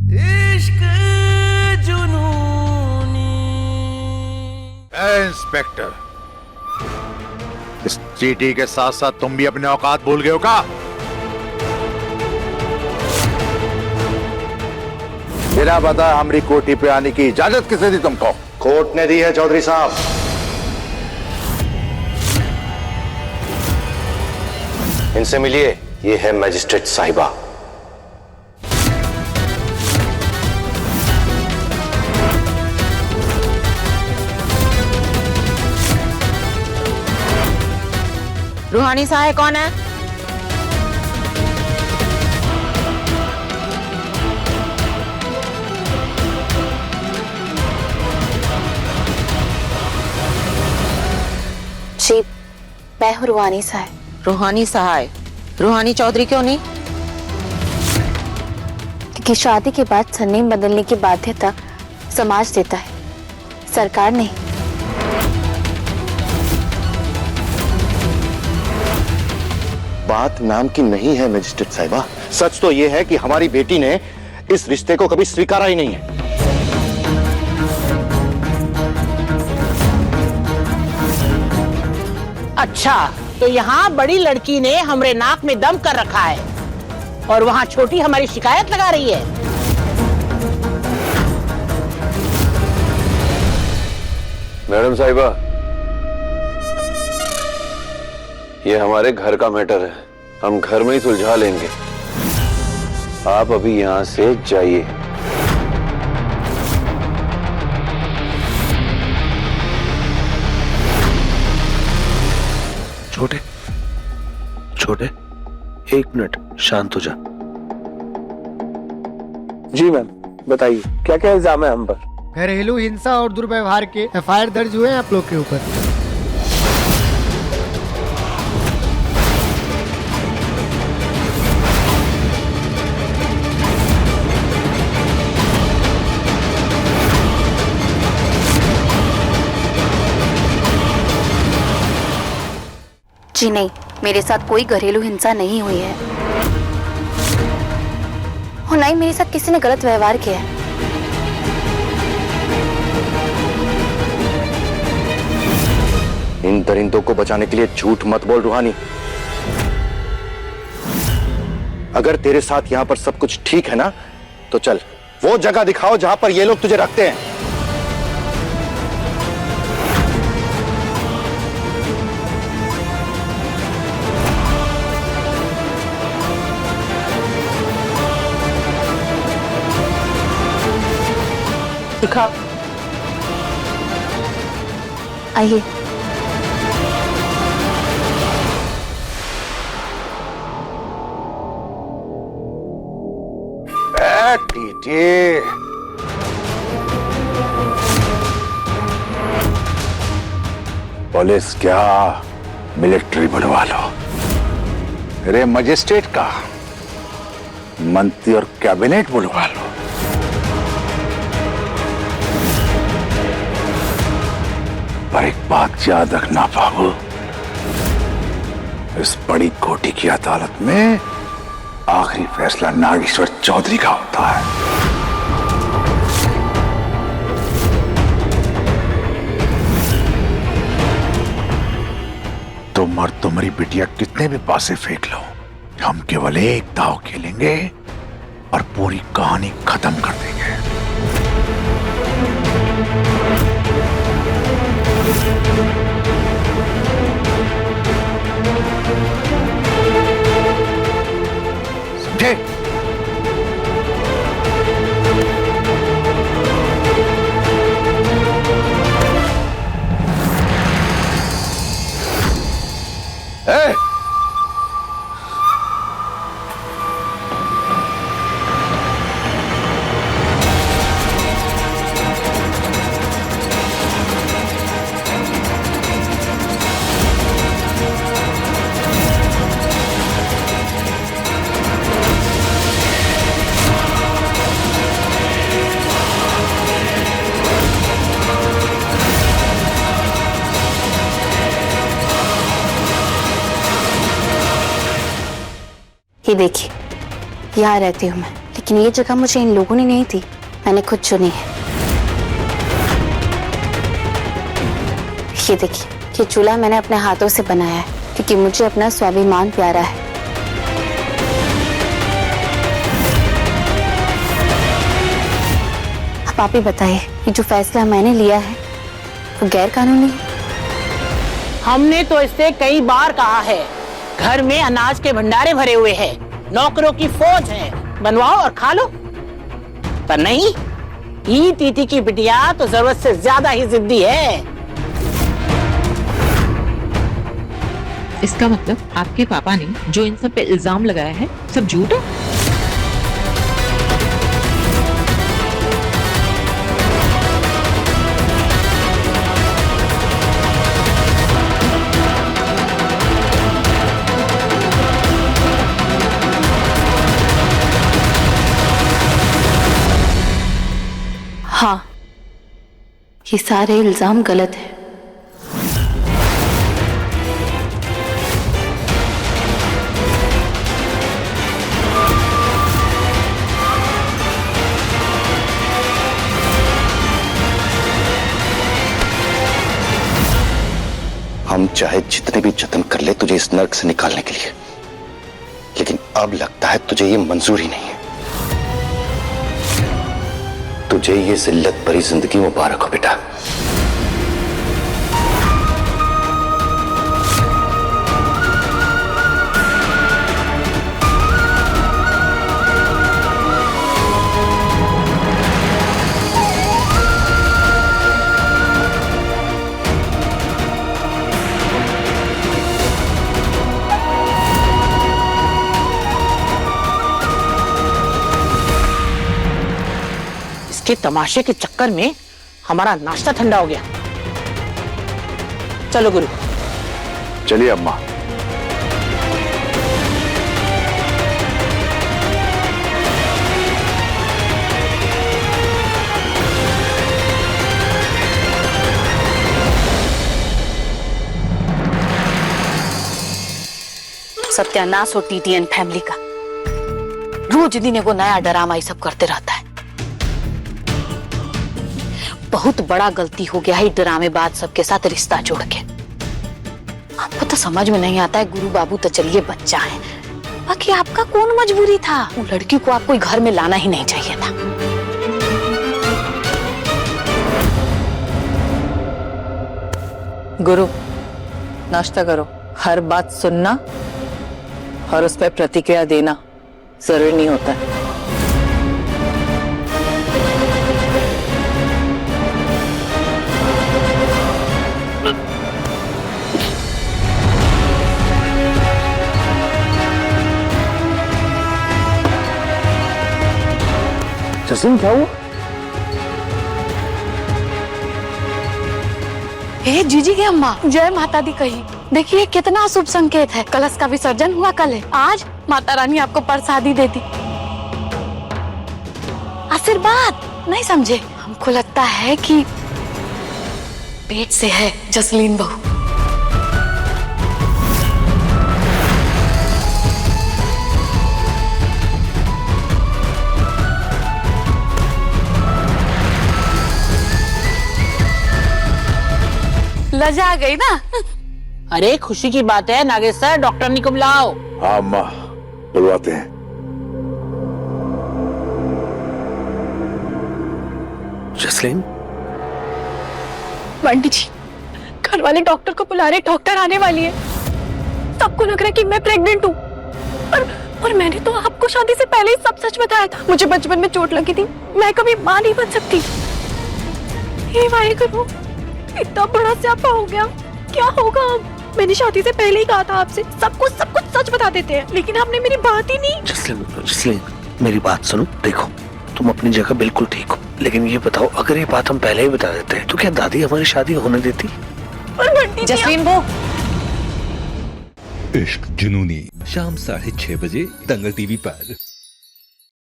इश्क जुनूनी। इंस्पेक्टर, इस चीटी के साथ साथ तुम भी अपने औकात भूल गए हो का? बिना बता हमारी कोठी पे आने की इजाजत किसने दी तुमको? कोर्ट ने दी है चौधरी साहब। इनसे मिलिए, ये है मैजिस्ट्रेट साहिबा। रूहानी साहब कौन है? जी, मैं हूँ रूहानी साहब। रूहानी साहब, रूहानी चौधरी क्यों नहीं? क्योंकि शादी के बाद सरनेम बदलने की बाध्यता समाज देता है, सरकार नहीं। बात नाम की नहीं है मैजिस्ट्रेट साहिबा। सच तो यह है कि हमारी बेटी ने इस रिश्ते को कभी स्वीकारा ही नहीं है। अच्छा, तो यहाँ बड़ी लड़की ने हमरे नाक में दम कर रखा है और वहाँ छोटी हमारी शिकायत लगा रही है। मैडम साहिबा, ये हमारे घर का मैटर है, हम घर में ही सुलझा लेंगे। आप अभी यहां से जाइए। छोटे छोटे, एक मिनट शांत हो जा। जी मैम, बताइए क्या क्या इल्जाम है हम पर? घरेलू हिंसा और दुर्व्यवहार के एफआईआर दर्ज हुए हैं आप लोग के ऊपर। जी नहीं, मेरे साथ कोई घरेलू हिंसा नहीं हुई है और ना ही मेरे साथ किसी ने गलत व्यवहार किया है। इन दरिंदों को बचाने के लिए झूठ मत बोल रूहानी। अगर तेरे साथ यहां पर सब कुछ ठीक है ना, तो चल वो जगह दिखाओ जहां पर ये लोग तुझे रखते हैं। दिखाओ। आइए। टीटी, पुलिस क्या मिलिट्री बुलवा लो, मेरे मजिस्ट्रेट का मंत्री और कैबिनेट बुलवा लो। पर एक बात याद रखना बाबू, इस बड़ी कोठी की अदालत में आखिरी फैसला नागेश्वर चौधरी का होता है। तुम और तुम्हारी बिटिया कितने भी पासे फेंक लो, हम केवल एक दाव खेलेंगे और पूरी कहानी खत्म कर देंगे। समझे? ये देखिए, यहाँ रहती हूँ मैं, लेकिन ये जगह मुझे इन लोगों ने नहीं दी, मैंने खुद चुनी है। ये देखिए, ये चूल्हा मैंने अपने हाथों से बनाया है क्योंकि मुझे अपना स्वाभिमान प्यारा है। अब आप ही बताइए, ये जो फैसला मैंने लिया है वो गैर कानूनी है? हमने तो इससे कई बार कहा है, घर में अनाज के भंडारे भरे हुए हैं, नौकरों की फौज है, बनवाओ और खा लो। पर नहीं, ये तीती की बिटिया तो जरूरत से ज्यादा ही जिद्दी है। इसका मतलब आपके पापा ने जो इन सब पे इल्जाम लगाया है सब झूठ है? हाँ, ये सारे इल्जाम गलत है। हम चाहे जितने भी जतन कर ले तुझे इस नर्क से निकालने के लिए, लेकिन अब लगता है तुझे ये मंजूर ही नहीं है। तुझे ये जिल्लत भरी जिंदगी मुबारक हो बेटा। के तमाशे के चक्कर में हमारा नाश्ता ठंडा हो गया। चलो गुरु। चलिए अम्मा। सत्यानाश हो टीटीएन फैमिली का। रोज दिन को नया ड्रामा ये सब करते रहता है। बहुत बड़ा गलती हो गया है ड्रामेबाज सबके साथ रिश्ता जोड़ के। आपको तो समझ में नहीं आता है गुरु बाबू, तो चलिए बच्चा है, बाकी आपका कौन मजबूरी था? वो लड़की को आपको घर में लाना ही नहीं चाहिए था। गुरु, नाश्ता करो। हर बात सुनना और उस पर प्रतिक्रिया देना जरूरी नहीं होता है। जसीम, क्या हुआ? हे जीजी की अम्मा, जय माता दी कही। देखिए कितना शुभ संकेत है। कलश का विसर्जन हुआ कल है, आज माता रानी आपको प्रसादी देती। आशीर्वाद नहीं समझे? हमको लगता है कि पेट से है जसलीन बहू। लजा गई ना? अरे खुशी की बात है नागेश सर, डॉक्टर को बुलाओ। हाँ अम्मा, बुलवाते हैं। जसलीन, बंटी जी, घर वाले डॉक्टर को बुला रहे, डॉक्टर आने वाली है। सबको लग रहा है कि मैं प्रेग्नेंट हूँ, और मैंने तो आपको शादी से पहले ही सब सच बताया था। मुझे बचपन में चोट लगी थी, मैं कभी मां नहीं बन सकती। हे वाहेगुरु, इतना बड़ा स्यापा हो गया, क्या होगा अब? मैंने शादी से पहले ही कहा था आपसे, सब कुछ सच बता देते हैं, लेकिन आपने मेरी बात ही नहीं। जसलीन, मेरी बात सुनो। देखो, तुम अपनी जगह बिल्कुल ठीक हो, लेकिन ये बताओ, अगर ये बात हम पहले ही बता देते तो क्या दादी हमारी शादी होने देती? जसलीन वो इश्क जुनूनी, शाम 6:30 बजे दंगल टीवी पर।